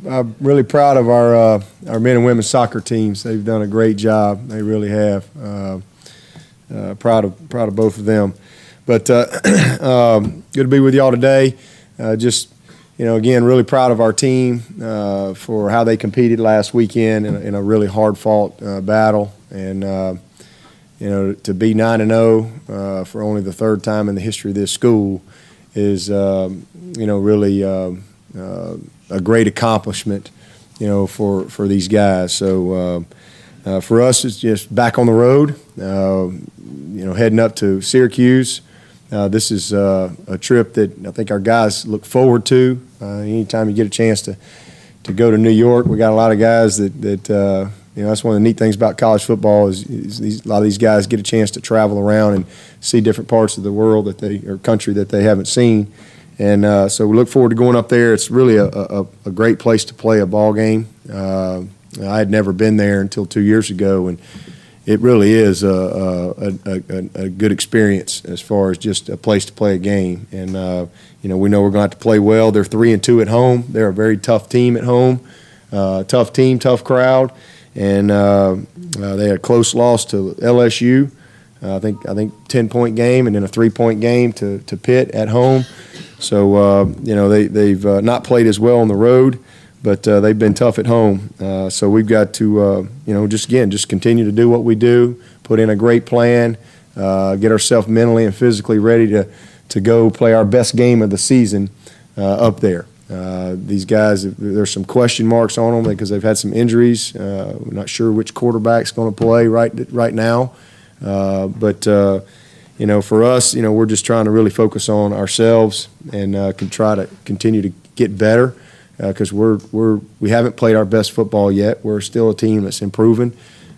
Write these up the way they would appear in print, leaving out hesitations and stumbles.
I'm really proud of our men and women soccer teams. They've done a great job. They really have. Proud of both of them. But good to be with y'all today. Just, again, really proud of our team for how they competed last weekend in a really hard-fought battle. And, to be 9-0 for only the third time in the history of this school is, really a great accomplishment, for these guys. So for us, it's just back on the road, heading up to Syracuse. This is a trip that I think our guys look forward to. Anytime you get a chance to go to New York, we got a lot of guys that that's one of the neat things about college football is a lot of these guys get a chance to travel around and see different parts of the world or country that they haven't seen. And so we look forward to going up there. It's really a great place to play a ball game. I had never been there until 2 years ago, and it really is a good experience as far as just a place to play a game. And, we know we're going to have to play well. They're 3-2 at home. They're a very tough team at home, tough team, tough crowd. And they had a close loss to LSU. I think 10-point game and then a 3-point game to Pitt at home. So, they've not played as well on the road, but they've been tough at home. So we've got to, just continue to do what we do, put in a great plan, get ourselves mentally and physically ready to go play our best game of the season up there. These guys, there's some question marks on them because they've had some injuries. We're not sure which quarterback's going to play right now. But for us, we're just trying to really focus on ourselves and can try to continue to get better because we haven't played our best football yet. We're still a team that's improving.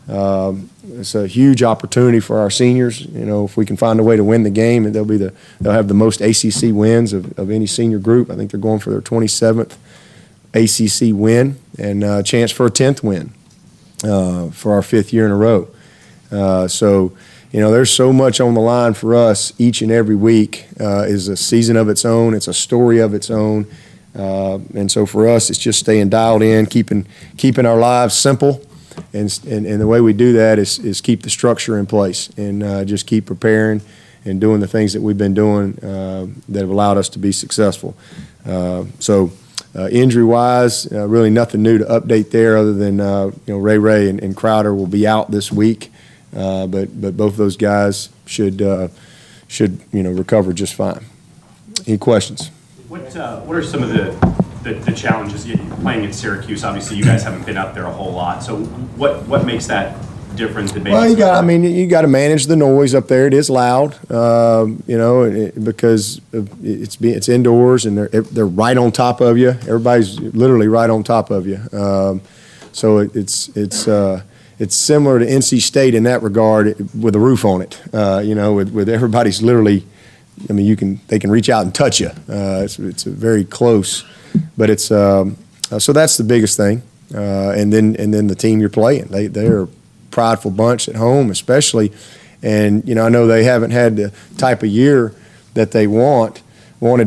It's a huge opportunity for our seniors. If we can find a way to win the game, and they'll have the most ACC wins of any senior group. I think they're going for their 27th ACC win and a chance for a 10th win for our 5th year in a row. So there's so much on the line for us each and every week. Is a season of its own. It's a story of its own. And so for us, it's just staying dialed in, keeping our lives simple. And the way we do that is keep the structure in place and just keep preparing and doing the things that we've been doing that have allowed us to be successful. So injury-wise, really nothing new to update there other than Ray and Crowder will be out this week. But both of those guys should recover just fine. Any questions? What are some of the challenges playing at Syracuse? Obviously, you guys haven't been up there a whole lot. So what makes that different than maybe? Well, you got to manage the noise up there. It is loud, because it's indoors and they're right on top of you. Everybody's literally right on top of you. So it's similar to NC State in that regard with a roof on it. With everybody's literally. They can reach out and touch you. It's very close, but it's so that's the biggest thing. And then the team you're playing, they're a prideful bunch at home, especially. And I know they haven't had the type of year that they wanted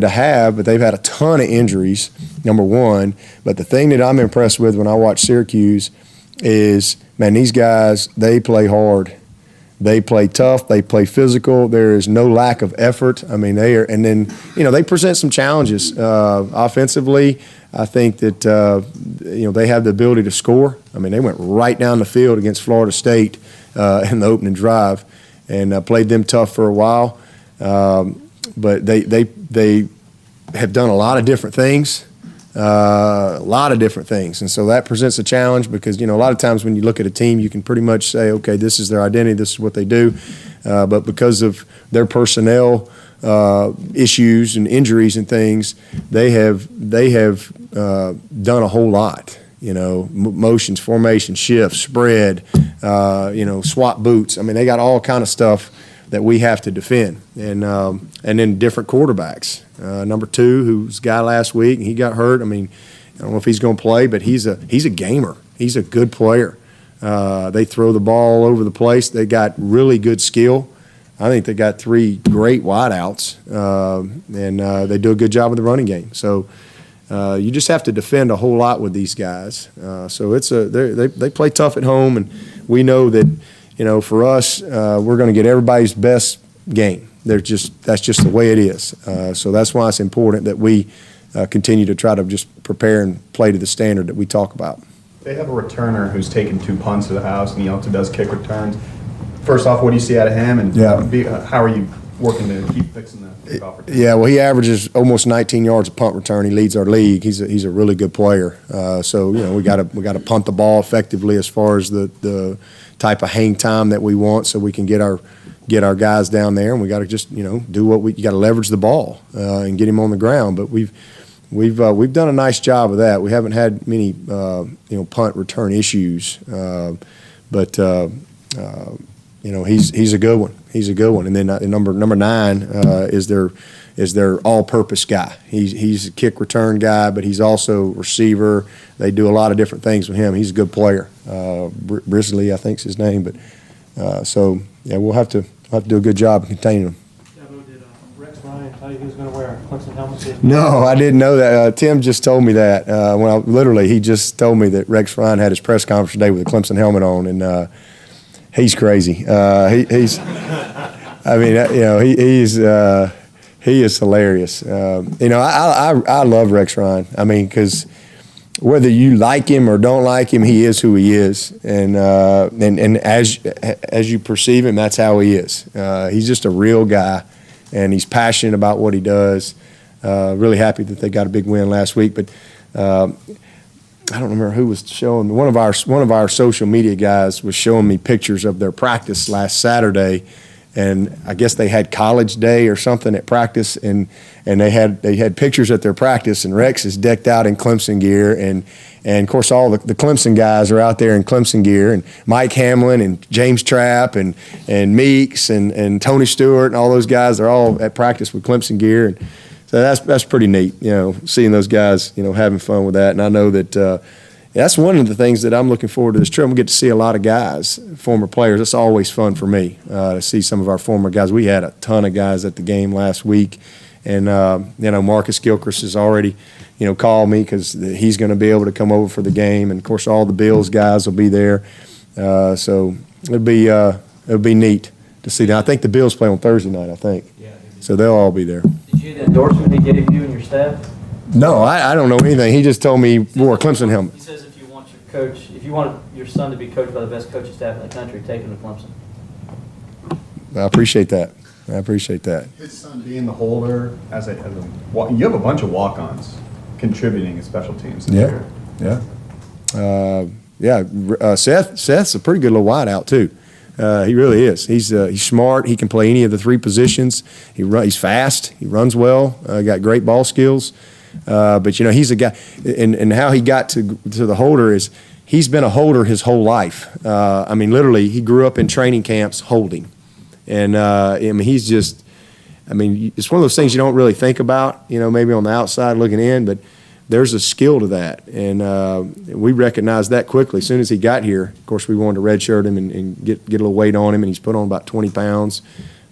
to have, but they've had a ton of injuries. Number one, but the thing that I'm impressed with when I watch Syracuse is, man, these guys, they play hard. They play tough. They play physical. There is no lack of effort. They are, and then they present some challenges offensively. I think that they have the ability to score. They went right down the field against Florida State in the opening drive, and played them tough for a while. But they have done a lot of different things. And so that presents a challenge because a lot of times when you look at a team, you can pretty much say, okay, this is their identity, this is what they do, but because of their personnel issues and injuries and things, they have done a whole lot. Motions, formation, shifts, spread, swap boots. They got all kind of stuff that we have to defend, and then different quarterbacks. Number 2, who's a guy last week, and he got hurt. I don't know if he's going to play, but he's a gamer. He's a good player. They throw the ball all over the place. They got really good skill. I think they got 3 great wideouts, and they do a good job with the running game. So you just have to defend a whole lot with these guys. So they play tough at home, and we know that, for us, we're going to get everybody's best game. That's just the way it is. So that's why it's important that we continue to try to just prepare and play to the standard that we talk about. They have a returner who's taken 2 punts to the house, and he also does kick returns. First off, what do you see out of him, and how are you working to keep fixing the kickoff return? Yeah, well, he averages almost 19 yards a punt return. He leads our league. He's a really good player. So we got to punt the ball effectively as far as the type of hang time that we want, so we can get our guys down there, and we got to just do what you got to leverage the ball and get him on the ground. But we've done a nice job of that. We haven't had many punt return issues, but he's a good one. He's a good one. And then number 9 is their all-purpose guy. He's a kick return guy, but he's also receiver. They do a lot of different things with him. He's a good player. Brisley, I think's his name. But so yeah, we'll have to do a good job of containing him. Dabo, did Rex Ryan tell you he was going to wear a Clemson helmet? No, I didn't know that. Tim just told me that. He just told me that Rex Ryan had his press conference today with a Clemson helmet on, and he's crazy. He is hilarious. I love Rex Ryan. I mean, because whether you like him or don't like him, he is who he is, and as you perceive him, that's how he is. He's just a real guy, and he's passionate about what he does. Really happy that they got a big win last week, but I don't remember who was showing me. One of our social media guys was showing me pictures of their practice last Saturday, and I guess they had college day or something at practice, and they had pictures at their practice, and Rex is decked out in Clemson gear, and of course all the Clemson guys are out there in Clemson gear, and Mike Hamlin and James Trapp and Meeks and Tony Stewart and all those guys are all at practice with Clemson gear, and so that's pretty neat, seeing those guys, having fun with that. And I know that that's one of the things that I'm looking forward to this trip. We get to see a lot of guys, former players. It's always fun for me to see some of our former guys. We had a ton of guys at the game last week, and Marcus Gilchrist has already, called me because he's going to be able to come over for the game, and of course all the Bills guys will be there. So it'll be neat to see. Now I think the Bills play on Thursday night. I think. Yeah. So they'll all be there. Did you get the endorsement he gave you and your staff? No, I don't know anything. He just told me wore a Clemson helmet. He says if you want your son to be coached by the best coaching staff in the country, take him to Clemson. I appreciate that. His son being the holder, you have a bunch of walk-ons contributing in special teams. Yeah. Seth's a pretty good little wideout too. He really is. He's smart. He can play any of the 3 positions. He's fast. He runs well. Got great ball skills. But he's a guy, and how he got to the holder is he's been a holder his whole life. Literally, he grew up in training camps holding, and he's just. It's one of those things you don't really think about, maybe on the outside looking in, but there's a skill to that, and we recognized that quickly. As soon as he got here, of course, we wanted to redshirt him and get a little weight on him, and he's put on about 20 pounds.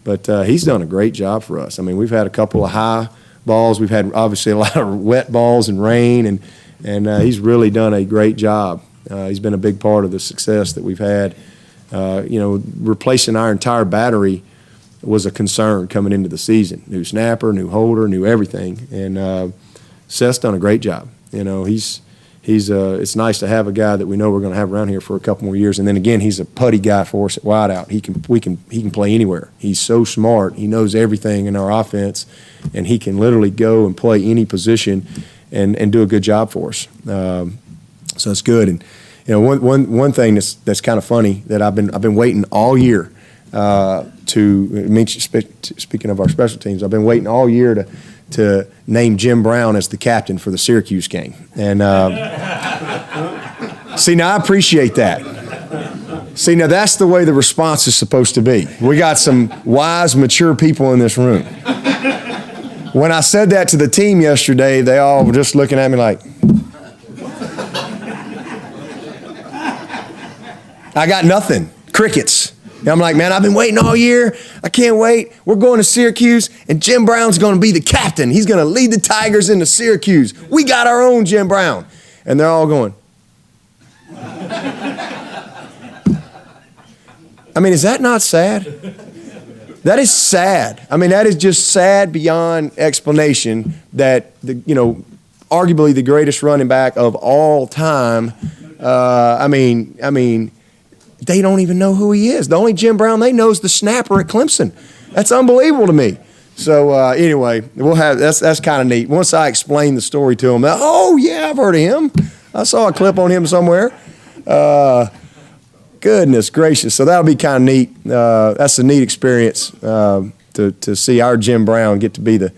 But he's done a great job for us. We've had a couple of high balls. We've had, obviously, a lot of wet balls and rain, and he's really done a great job. He's been a big part of the success that we've had. Replacing our entire battery was a concern coming into the season. New snapper, new holder, new everything, and Seth's done a great job. It's nice to have a guy that we know we're going to have around here for a couple more years. And then again, he's a putty guy for us at wideout. He can play anywhere. He's so smart. He knows everything in our offense, and he can literally go and play any position and do a good job for us. So it's good. And one thing that's kind of funny that I've been waiting all year speaking of our special teams, I've been waiting all year to name Jim Brown as the captain for the Syracuse game. And see, now I appreciate that. See, now that's the way the response is supposed to be. We got some wise, mature people in this room. When I said that to the team yesterday, they all were just looking at me like, I got nothing. Crickets. And I'm like, man, I've been waiting all year. I can't wait. We're going to Syracuse, and Jim Brown's going to be the captain. He's going to lead the Tigers into Syracuse. We got our own Jim Brown. And they're all going. I mean, is that not sad? That is sad. I mean, that is just sad beyond explanation that, arguably the greatest running back of all time, I mean, they don't even know who he is. The only Jim Brown they know is the snapper at Clemson. That's unbelievable to me. So anyway, that's kind of neat. Once I explain the story to them, oh yeah, I've heard of him. I saw a clip on him somewhere. Goodness gracious. So that'll be kind of neat. That's a neat experience to see our Jim Brown get to be the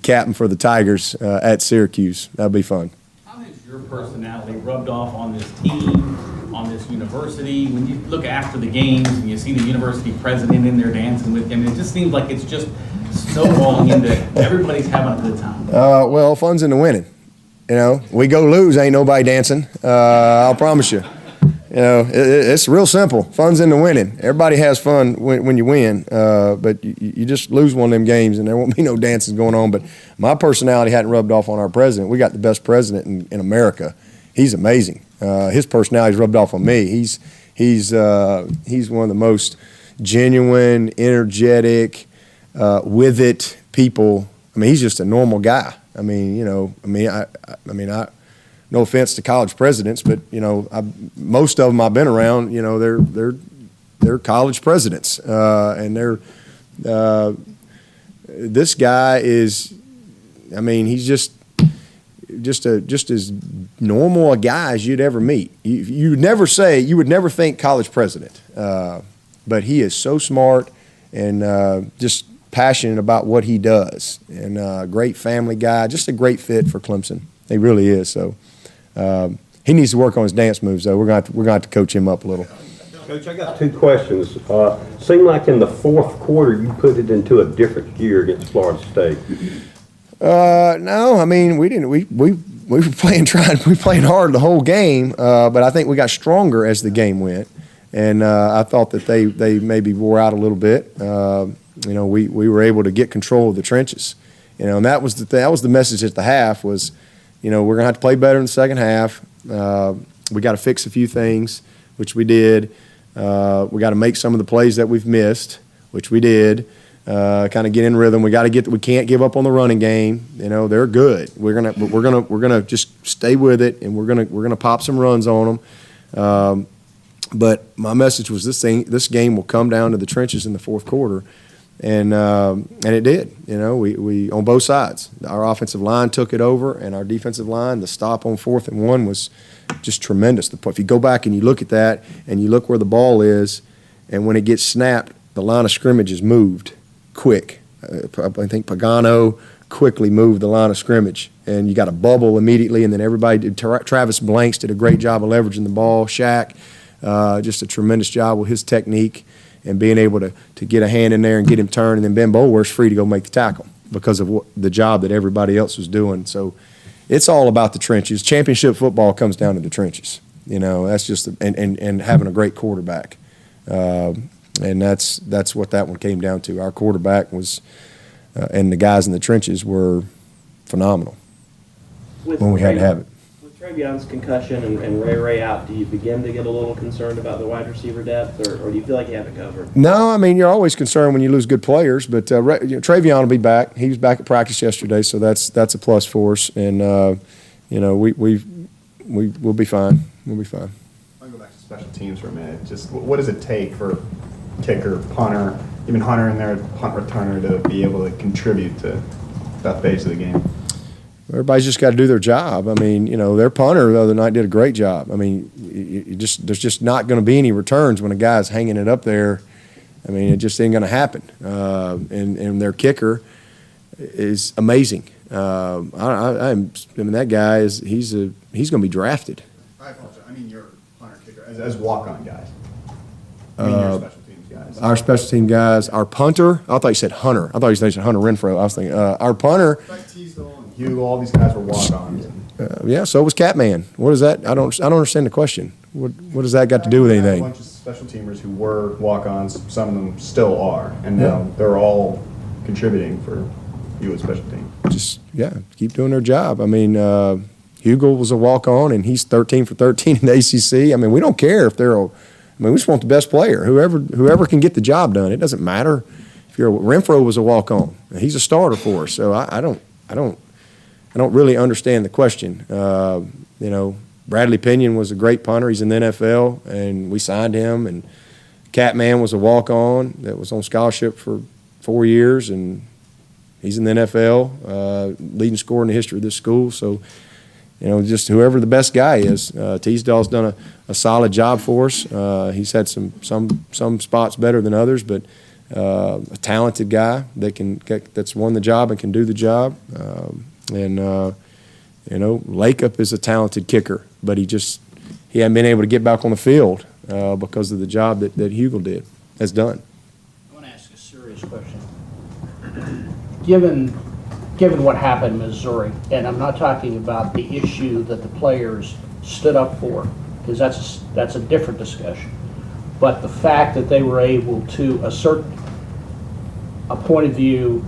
captain for the Tigers at Syracuse. That'll be fun. How has your personality rubbed off on this team, on this university? When you look after the games and you see the university president in there dancing with him, it just seems like it's just snowballing into everybody's having a good time. Well, fun's in the winning. We go lose, ain't nobody dancing. I'll promise you. It's real simple. Fun's in the winning. Everybody has fun when you win, but you just lose one of them games, and there won't be no dances going on. But my personality hadn't rubbed off on our president. We got the best president in America. He's amazing. His personality's rubbed off on me. He's one of the most genuine, energetic, with it people. I mean, he's just a normal guy. I mean, no offense to college presidents, but most of them I've been around. They're college presidents, and this guy is. I mean, he's just as normal a guy as you'd ever meet. You would never think college president, but he is so smart and just passionate about what he does, and a great family guy, just a great fit for Clemson. He really is. So. He needs to work on his dance moves, though. We're going to have to coach him up a little. Coach, I got two questions. Seemed like in the fourth quarter you put it into a different gear against Florida State. No, I mean we didn't. We were playing hard the whole game, but I think we got stronger as the game went, and I thought that they maybe wore out a little bit. We were able to get control of the trenches, and that was the message at the half was. We're going to have to play better in the second half. We got to fix a few things, which we did. We got to make some of the plays that we've missed, which we did. Kind of get in rhythm. We can't give up on the running game. They're good. We're gonna just stay with it, and we're gonna pop some runs on them. But my message was this game will come down to the trenches in the fourth quarter. And it did. We on both sides. Our offensive line took it over, and our defensive line, the stop on 4th and 1 was just tremendous. If you go back and you look at that, and you look where the ball is, and when it gets snapped, the line of scrimmage is moved quick. I think Pagano quickly moved the line of scrimmage, and you got a bubble immediately, and then everybody did. Travis Blanks did a great job of leveraging the ball. Shaq, just a tremendous job with his technique. And being able to get a hand in there and get him turned, and then Ben Boulware's free to go make the tackle because of the job that everybody else was doing. So it's all about the trenches. Championship football comes down to the trenches. That's just and having a great quarterback, and that's what that one came down to. Our quarterback was, and the guys in the trenches were phenomenal when we had to have it. Trevion's concussion and Ray out, do you begin to get a little concerned about the wide receiver depth, or do you feel like you have it covered? No, I mean, you're always concerned when you lose good players, but Travion will be back. He was back at practice yesterday, so that's a plus for us, and we'll be fine. We'll be fine. I'll go back to special teams for a minute. Just what does it take for kicker, punter, even Hunter in there, punt returner to be able to contribute to that phase of the game? Everybody's just got to do their job. I mean, their punter the other night did a great job. I mean, there's just not going to be any returns when a guy's hanging it up there. I mean, it just ain't going to happen. And their kicker is amazing. I mean, that guy he's going to be drafted. I apologize. I mean, your punter kicker as walk-on guys. I mean, your special teams guys. Our special team guys, our punter. I thought you said Hunter. I thought you said Hunter Renfro. I was thinking our punter. Hugo, all these guys were walk-ons. Yeah, so was Catman. What is that? I don't understand the question. what does that got to do with We have a anything? bunch of special teamers who were walk-ons, some of them still are, and now they're all contributing for you as special team. Just, keep doing their job. I mean, Hugo was a walk-on, and he's 13 for 13 in the ACC. I mean, we don't care if they're we just want the best player. Whoever can get the job done. It doesn't matter if Renfro was a walk-on. He's a starter for us. So I don't really understand the question. Bradley Pinion was a great punter. He's in the NFL, and we signed him. And Catman was a walk-on that was on scholarship for 4 years, and he's in the NFL, leading scorer in the history of this school. So, just whoever the best guy is. Teasdale's done a solid job for us. He's had some spots better than others, but a talented guy that's won the job and can do the job. Lakeup is a talented kicker, but he hadn't been able to get back on the field because of the job that Hugo has done. I want to ask a serious question. Given what happened in Missouri, and I'm not talking about the issue that the players stood up for, because that's a different discussion, but the fact that they were able to assert a point of view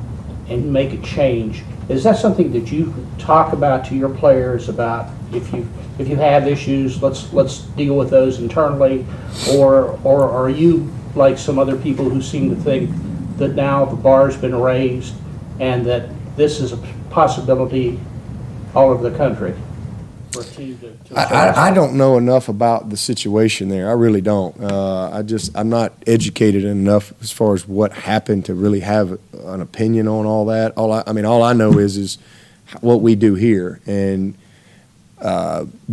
and make a change, is that something that you talk about to your players about if you have issues, let's deal with those internally, or are you like some other people who seem to think that now the bar's been raised and that this is a possibility all over the country for a team to I don't know enough about the situation there. I really don't. I'm not educated enough as far as what happened to really have an opinion on all that. All I know is what we do here. And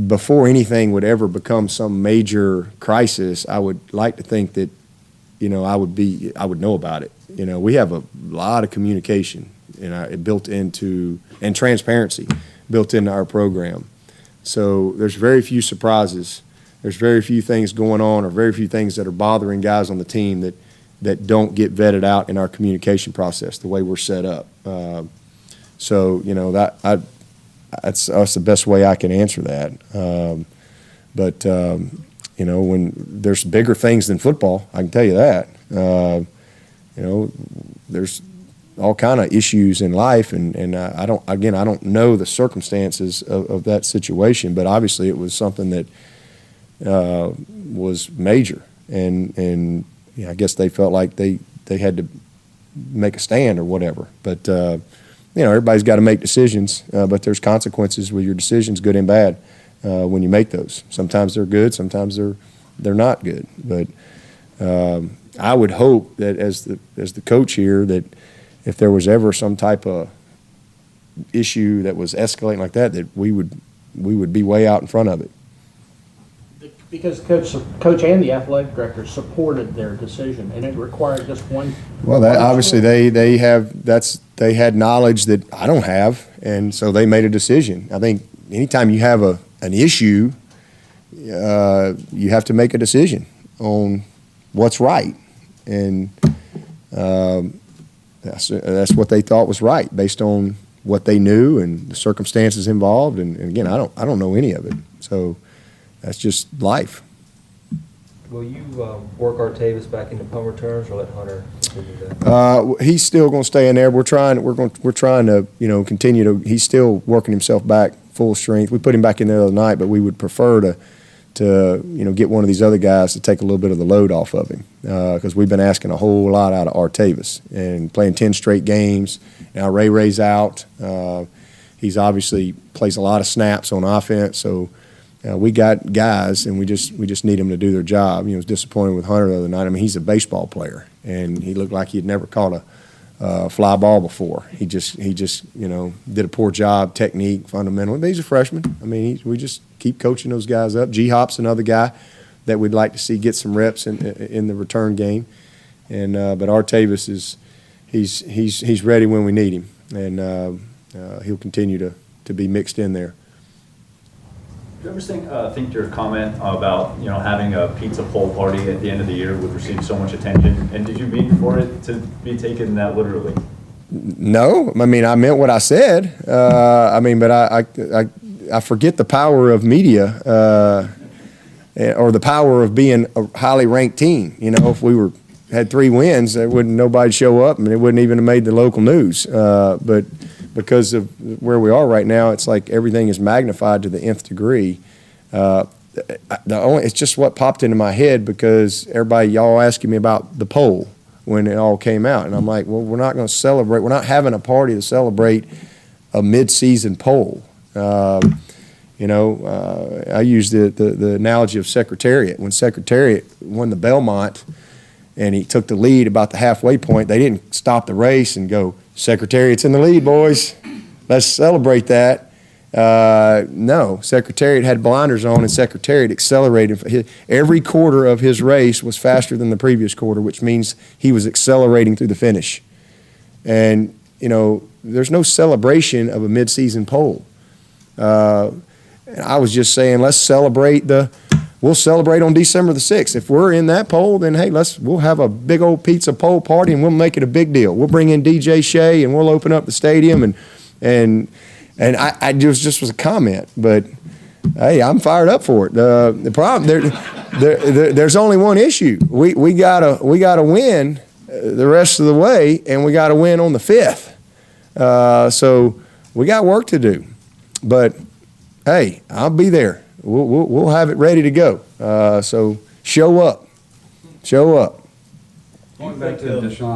before anything would ever become some major crisis, I would like to think that, I would know about it. We have a lot of communication built into, and transparency built into our program. So there's very few surprises. There's very few things going on or very few things that are bothering guys on the team that don't get vetted out in our communication process, the way we're set up. That's the best way I can answer that. When there's bigger things than football, I can tell you that. There's all kind of issues in life, and I don't know the circumstances of that situation, but obviously it was something that was major, and I guess they felt like they had to make a stand or whatever. But everybody's got to make decisions, but there's consequences with your decisions, good and bad, when you make those. Sometimes they're good, sometimes they're not good. But I would hope that as the coach here, that if there was ever some type of issue that was escalating like that we would be way out in front of it. Because coach and the athletic director supported their decision, and it required just one. Well, that obviously they had knowledge that I don't have, and so they made a decision. I think anytime you have an issue, you have to make a decision on what's right, and that's what they thought was right based on what they knew and the circumstances involved. And again, I don't know any of it, so that's just life. Will you work Artavis back into punt returns or let Hunter continue that? He's still going to stay in there. We're trying to continue to. He's still working himself back full strength. We put him back in there the other night, but we would prefer to get one of these other guys to take a little bit of the load off of him, because we've been asking a whole lot out of Artavis and playing 10 straight games. Now Ray's out. He's obviously plays a lot of snaps on offense, so we got guys, and we just need them to do their job. It was disappointing with Hunter the other night. I mean, he's a baseball player, and he looked like he'd never caught a fly ball before. He just did a poor job, technique, fundamental. But he's a freshman. I mean, we just keep coaching those guys up. G-Hop's another guy that we'd like to see get some reps in the return game. And but Artavis he's ready when we need him, and he'll continue to be mixed in there. Do you ever think your comment about having a pizza poll party at the end of the year would receive so much attention, and did you mean for it to be taken that literally? No, I mean I meant what I said. But I forget the power of media. or the power of being a highly ranked team. You know, if we had 3 wins, there wouldn't nobody show up, and it wouldn't even have made the local news. But because of where we are right now, it's like everything is magnified to the nth degree. It's just what popped into my head because y'all asking me about the poll when it all came out, and I'm like, well, we're not going to celebrate. We're not having a party to celebrate a mid-season poll. You know, I use the analogy of Secretariat. When Secretariat won the Belmont and he took the lead about the halfway point, they didn't stop the race and go, Secretariat's in the lead, boys. Let's celebrate that. No, Secretariat had blinders on, and Secretariat accelerated. Every quarter of his race was faster than the previous quarter, which means he was accelerating through the finish. And, you know, there's no celebration of a mid-season poll. And I was just saying, let's celebrate we'll celebrate on December the 6th. If we're in that poll, then hey, we'll have a big old pizza poll party and we'll make it a big deal. We'll bring in DJ Shea and we'll open up the stadium and I just was a comment, but hey, I'm fired up for it. The problem there's only one issue. We gotta win the rest of the way, and we gotta win on the 5th. So we got work to do, but hey, I'll be there. We'll have it ready to go. So show up. Going back to Deshaun.